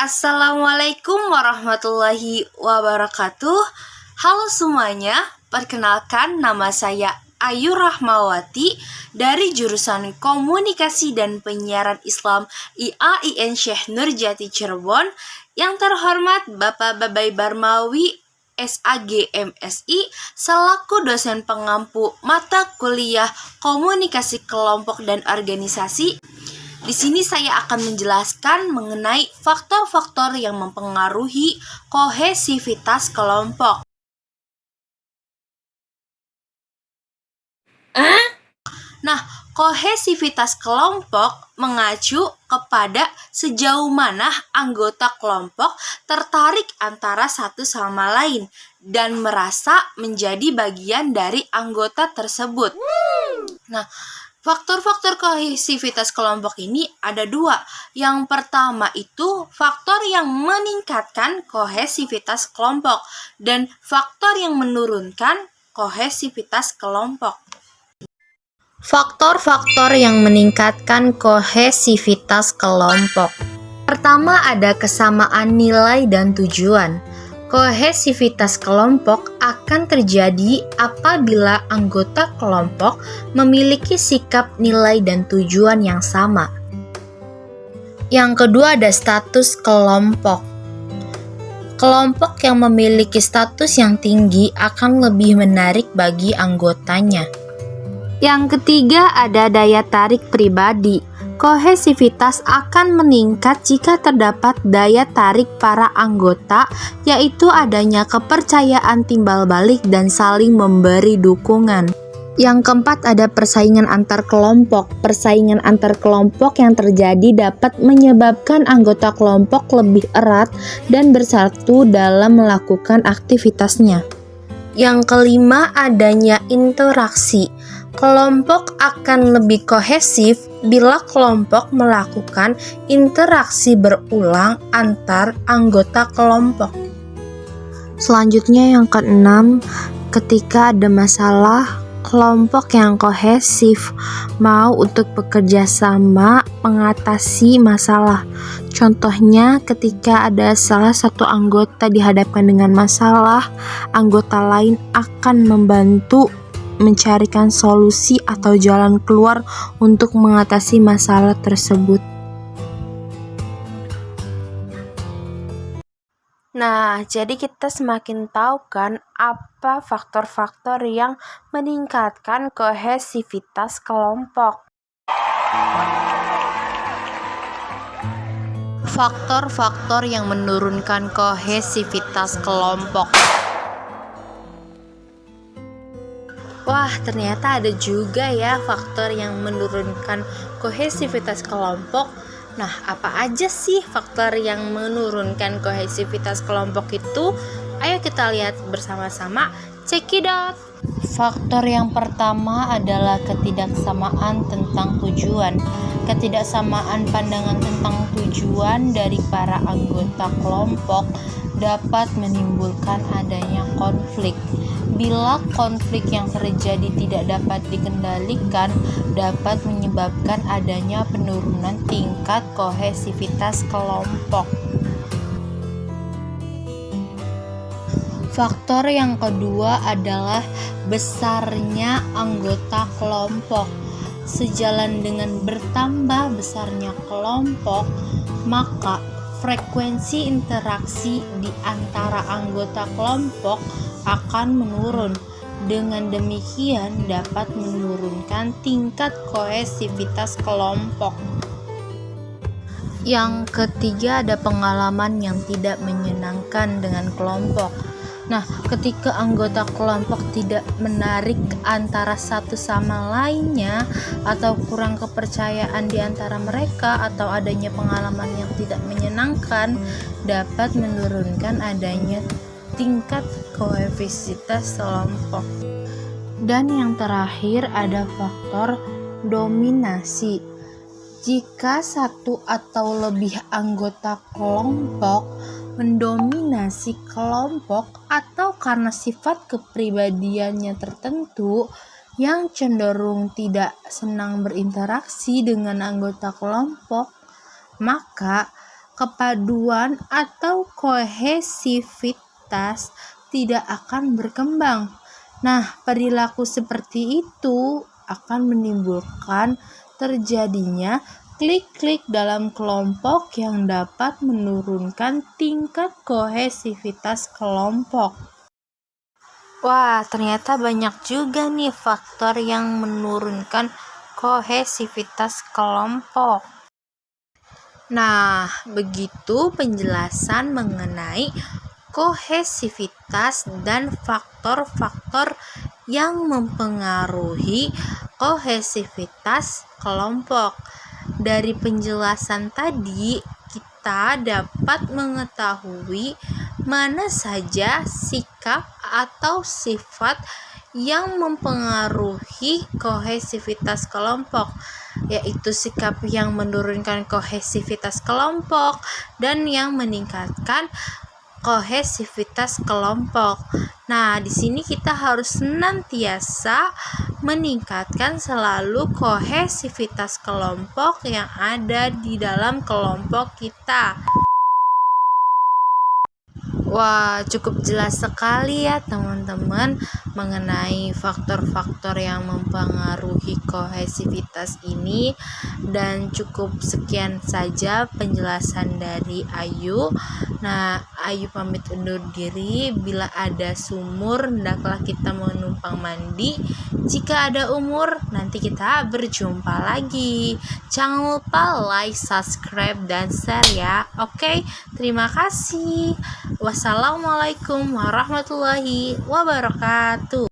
Assalamualaikum warahmatullahi wabarakatuh. Halo semuanya, perkenalkan nama saya Ayu Rahmawati dari jurusan Komunikasi dan Penyiaran Islam IAIN Syekh Nurjati Cirebon. Yang terhormat Bapak Babai Barmawi SAG MSI selaku dosen pengampu mata kuliah Komunikasi Kelompok dan Organisasi. Di sini saya akan menjelaskan mengenai faktor-faktor yang mempengaruhi kohesivitas kelompok. Nah, kohesivitas kelompok mengacu kepada sejauh mana anggota kelompok tertarik antara satu sama lain dan merasa menjadi bagian dari anggota tersebut. Nah, faktor-faktor kohesivitas kelompok ini ada dua. Yang pertama itu faktor yang meningkatkan kohesivitas kelompok dan faktor yang menurunkan kohesivitas kelompok. Faktor-faktor yang meningkatkan kohesivitas kelompok. Pertama ada kesamaan nilai dan tujuan. Kohesivitas kelompok akan terjadi apabila anggota kelompok memiliki sikap, nilai, dan tujuan yang sama. Yang kedua ada status kelompok. Kelompok yang memiliki status yang tinggi akan lebih menarik bagi anggotanya. Yang ketiga ada daya tarik pribadi. Kohesivitas akan meningkat jika terdapat daya tarik para anggota, yaitu adanya kepercayaan timbal balik dan saling memberi dukungan. Yang keempat ada persaingan antar kelompok. Persaingan antar kelompok yang terjadi dapat menyebabkan anggota kelompok lebih erat dan bersatu dalam melakukan aktivitasnya. Yang kelima adanya interaksi. Kelompok akan lebih kohesif bila kelompok melakukan interaksi berulang antar anggota kelompok. Selanjutnya yang keenam, ketika ada masalah, kelompok yang kohesif mau untuk bekerja sama mengatasi masalah. Contohnya ketika ada salah satu anggota dihadapkan dengan masalah, anggota lain akan membantu mencarikan solusi atau jalan keluar untuk mengatasi masalah tersebut. Nah, jadi kita semakin tahu kan apa faktor-faktor yang meningkatkan kohesivitas kelompok. Faktor-faktor yang menurunkan kohesivitas kelompok. Wah, ternyata ada juga ya faktor yang menurunkan kohesivitas kelompok. Nah, apa aja sih faktor yang menurunkan kohesivitas kelompok itu? Ayo kita lihat bersama-sama. Check it out. Faktor yang pertama adalah ketidaksamaan tentang tujuan. Ketidaksamaan pandangan tentang tujuan dari para anggota kelompok dapat menimbulkan adanya konflik. Bila konflik yang terjadi tidak dapat dikendalikan, dapat menyebabkan adanya penurunan tingkat kohesivitas kelompok. Faktor yang kedua adalah besarnya anggota kelompok. Sejalan dengan bertambah besarnya kelompok, maka frekuensi interaksi di antara anggota kelompok akan menurun. Dengan demikian dapat menurunkan tingkat kohesivitas kelompok. Yang ketiga ada pengalaman yang tidak menyenangkan dengan kelompok. Nah, ketika anggota kelompok tidak menarik antara satu sama lainnya atau kurang kepercayaan di antara mereka atau adanya pengalaman yang tidak menyenangkan, dapat menurunkan adanya tingkat kohesivitas kelompok. Dan yang terakhir ada faktor dominasi. Jika satu atau lebih anggota kelompok mendominasi kelompok atau karena sifat kepribadiannya tertentu yang cenderung tidak senang berinteraksi dengan anggota kelompok, maka kepaduan atau kohesivitas tidak akan berkembang. Nah, perilaku seperti itu akan menimbulkan terjadinya klik-klik dalam kelompok yang dapat menurunkan tingkat kohesivitas kelompok. Wah, ternyata banyak juga nih faktor yang menurunkan kohesivitas kelompok. Nah, begitu penjelasan mengenai kohesivitas dan faktor-faktor yang mempengaruhi kohesivitas kelompok. Dari penjelasan tadi, kita dapat mengetahui mana saja sikap atau sifat yang mempengaruhi kohesivitas kelompok, yaitu sikap yang menurunkan kohesivitas kelompok dan yang meningkatkan kohesivitas kelompok. Nah, di sini kita harus senantiasa meningkatkan selalu kohesivitas kelompok yang ada di dalam kelompok kita. Wah, cukup jelas sekali ya teman-teman mengenai faktor-faktor yang mempengaruhi kohesivitas ini, dan cukup sekian saja penjelasan dari Ayu. Nah, Ayu pamit undur diri. Bila ada sumur, hendaklah kita menumpang mandi. Jika ada umur, nanti kita berjumpa lagi. Jangan lupa like, subscribe, dan share ya. Oke, terima kasih. Wassalamualaikum warahmatullahi wabarakatuh.